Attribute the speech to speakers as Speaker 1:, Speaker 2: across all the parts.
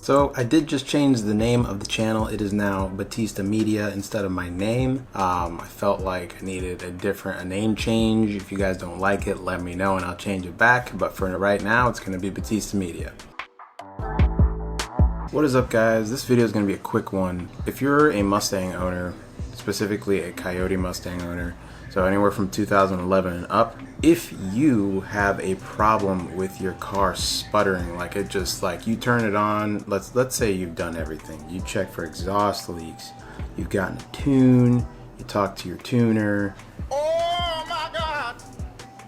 Speaker 1: So I did just change the name of the channel. It is now Batista Media instead of my name. I felt like I needed a name change. If you guys don't like it, let me know and I'll change it back. But for right now, it's gonna be Batista Media. What is up, guys? This video is gonna be a quick one. If you're a Mustang owner, specifically a Coyote Mustang owner, so anywhere from 2011 and up, if you have a problem with your car sputtering, like it just like you turn it on, let's say you've done everything. You check for exhaust leaks, you've gotten a tune, you talk to your tuner. Oh my God!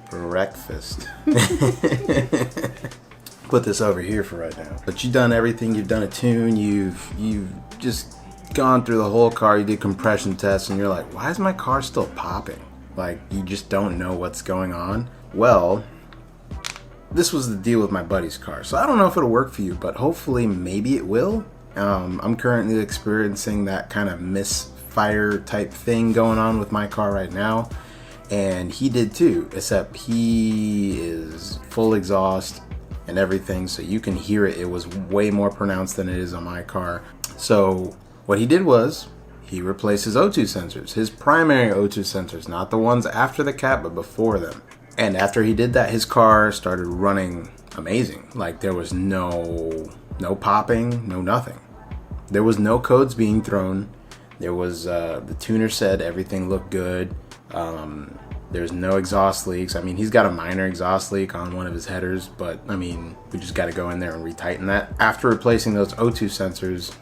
Speaker 1: Breakfast. Put this over here for right now. But you've done everything, you've done a tune, you've just gone through the whole car, you did compression tests, and you're like, why is my car still popping? Like, you just don't know what's going on. Well, this was the deal with my buddy's car. So I don't know if it'll work for you, but hopefully maybe it will. I'm currently experiencing that kind of misfire type thing going on with my car right now. And he did too, except he is full exhaust and everything, so you can hear it. It was way more pronounced than it is on my car. So what he did was, he replaced his O2 sensors, his primary O2 sensors, not the ones after the cap, but before them. And after he did that, his car started running amazing. Like, there was no popping, no nothing. There was no codes being thrown. There was, the tuner said everything looked good. There's no exhaust leaks. I mean, he's got a minor exhaust leak on one of his headers, but I mean, we just got to go in there and retighten that. After replacing those O2 sensors,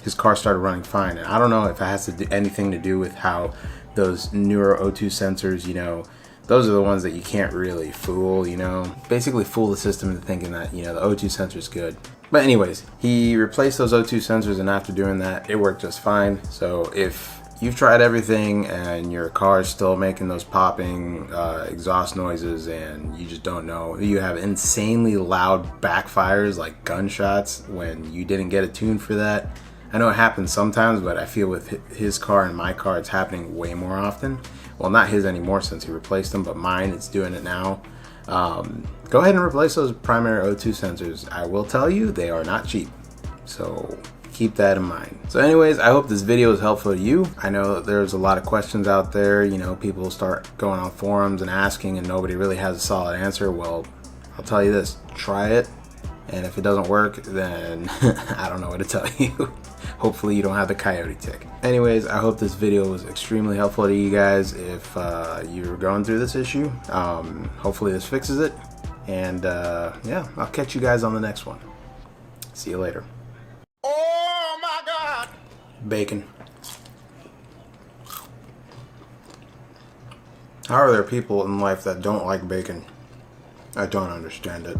Speaker 1: his car started running fine. And I don't know if it has to do anything to do with how those newer O2 sensors, you know, those are the ones that you can't really fool, you know, basically fool the system into thinking that, you know, the O2 sensor is good. But anyways, he replaced those O2 sensors, and after doing that, it worked just fine. So if you've tried everything and your car is still making those popping exhaust noises and you just don't know, you have insanely loud backfires like gunshots when you didn't get a tune for that. I know it happens sometimes, but I feel with his car and my car, it's happening way more often. Well, not his anymore since he replaced them, but mine, it's doing it now. Go ahead and replace those primary O2 sensors. I will tell you, they are not cheap. So keep that in mind. So anyways, I hope this video is helpful to you. I know that there's a lot of questions out there. You know, people start going on forums and asking and nobody really has a solid answer. Well, I'll tell you this, try it. And if it doesn't work, then I don't know what to tell you. Hopefully you don't have the Coyote tick. Anyways, I hope this video was extremely helpful to you guys if you're going through this issue. Hopefully this fixes it. And yeah, I'll catch you guys on the next one. See you later. Oh my God! Bacon. How are there people in life that don't like bacon? I don't understand it.